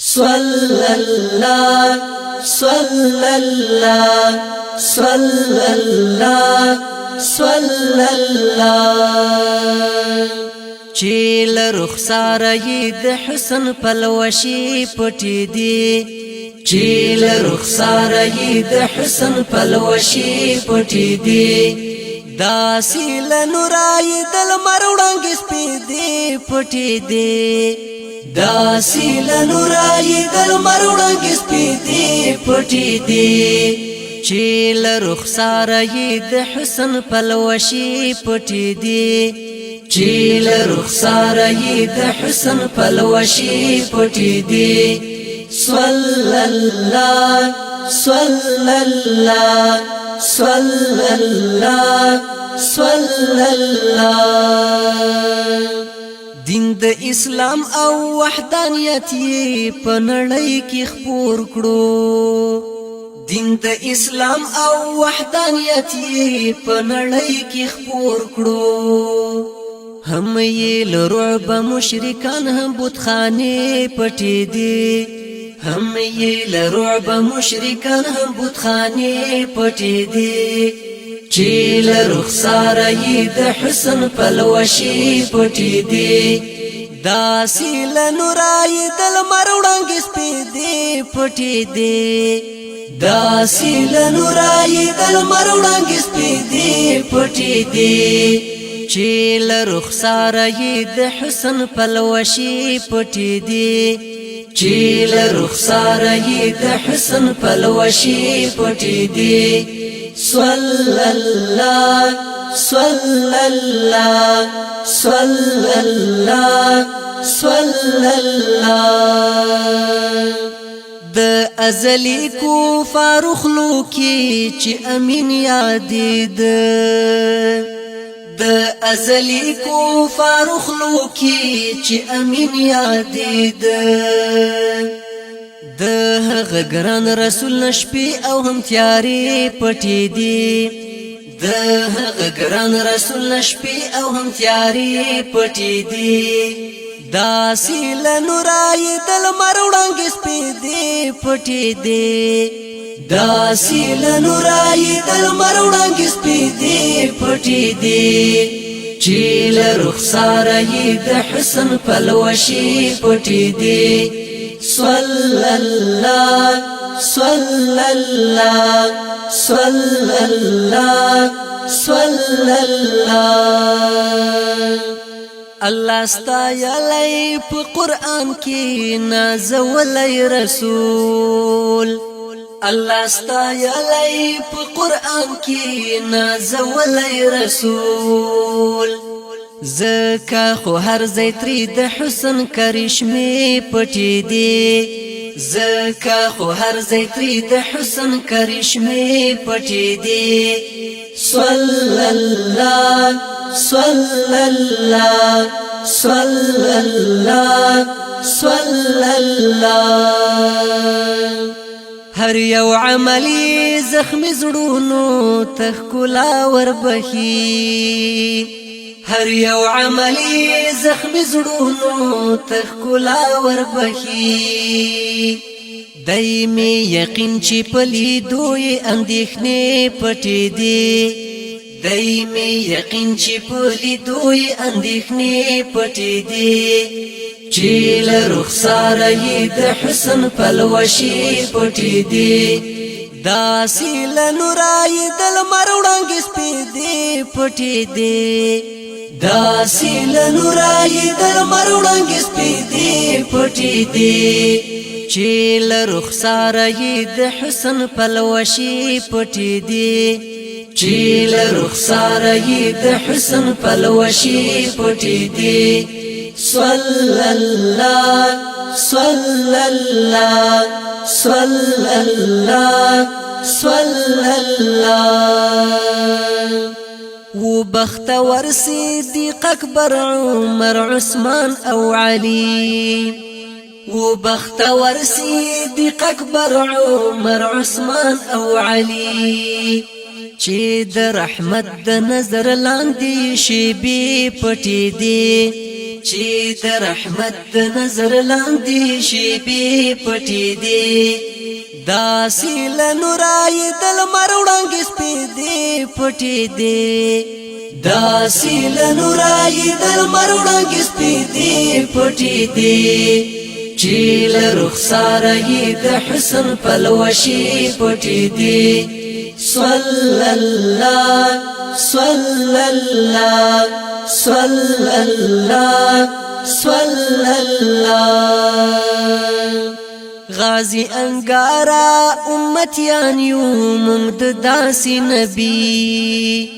صلى الله صلى الله صلى الله صلى الله چیل رخسار د حسن پلوشی پټی دی چیل رخسار د حسن پلوشی پټی دی داسیل نورای دل مروړنګ سپیدی پټی دی داسیل نورای دل مروړنګ سپیدی پټی دی چیل رخسار د حسن پلوشی پټی دی چیل رخسار د حسن پلوشی پټی دی صلی الله صلی الله صلی الله صلی الله دین د اسلام او وحدانیت یې په نړۍ کې خپور کړو دین د اسلام او وحدانیت یې په نړۍ کې خپور کړو هم یې لرعب مشرکان هم بتخانه پټې دي هم یې لرعب مشرکان هم بتخانه پټې دي چې لرخسار یې د حسن پلوشی پټې دي داسې لنورای دل مروړنګ سپیدې پټې دي داسې لنورای دل مروړنګ سپیدې پټې دي چې لرخسار یې د حسن پلوشی پټې دي چې لرخسار یې د حسن پلوشی پټې دي صلى الله صلى الله صلى الله صلى الله د ازلی کو فاروق لوکی چې امین یادید د ازلی کو فاروق لوکی چې امین یادید د هغه ګران رسول نشپی او هم تیاری پټی دی د هغه ګران رسول نشپی او هم تیاری پټی دی داسې لنورای دل مروړنګ سپیدې پټی دی داسې لنورای دل مروړنګ سپیدې پټی دی چې لرخسار یې د حسن پلوشی پټی دی صلى الله صلى الله صلى الله صلى الله الله استایلی په قران کې نازولی رسول الله استایلی په قران کې نازولی رسول زکا خو هر زیتری د حسن کرشمه پټی دی زکا خو هر زیتری د حسن کرشمه پټی دی صلی الله صلی الله صلی الله صلی الله هر یو عملی زخم زړونو تخکلا وربخي هر یو عملی زخم زړونو تخکلا وربخي دایمي یقین چې پلی دوی اندېښنې پټې دي دایمي یقین چې پلی دوی اندېښنې پټې دي چې لرخسار یې د حسن پلوشی پټې دي داسې لنورای دل مروړنګ سپیدې پټې دي داسې لنورای دل مروړنګ سپیدې پټې دي چې لرخسار یې د حسن پلوشی پټې دي چې لرخسار یې د حسن پلوشی پټې دي صلى الله صلى الله صلى الله صلى الله وبختور صدیق اکبر عمر عثمان او علی وبختور صدیق اکبر عمر عثمان او علی چې د رحمت د نظر لاندې شی بي پټې دي چې د رحمت د نظر لاندې شي بي پټي دي داسې له نورای د لمر وړانګې سپېدې پټې دي داسې له نورای د لمر وړانګې سپېدې پټې دي چې له رخساره یې د حسن پلوشې پټې دي صلی الله صلی الله صلی الله صلی الله غازی انگارا امتیان یو مونږ د داسې نبی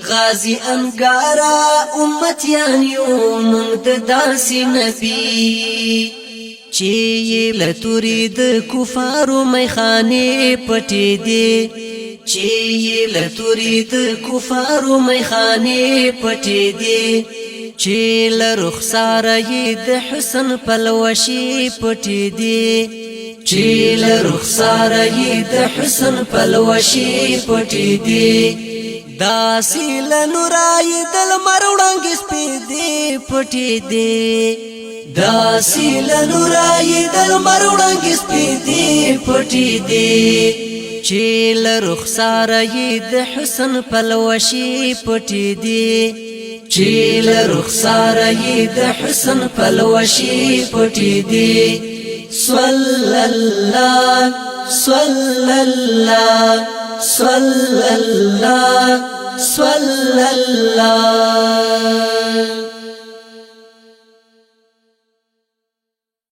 غازی انگارا امتیان یو مونږ د داسې نبی چې یې له تورې د کفارو میخانې پټې دي چې یې له تورې د کفارو میخانې پټې دي چې له رخساره یې د حسن پلوشې پټې دي چې له رخساره یې د حسن پلوشې پټې دي داسې له نورای د لمر وړانګې سپېدې پټې دي داسې له نورای د لمر وړانګې سپېدې پټې دي چې له رخساره یې د حسن پلوشې پټې دي چې له رخساره یې د حسن پلوشې پټې دي صلی الله صلی الله صلی الله صلی الله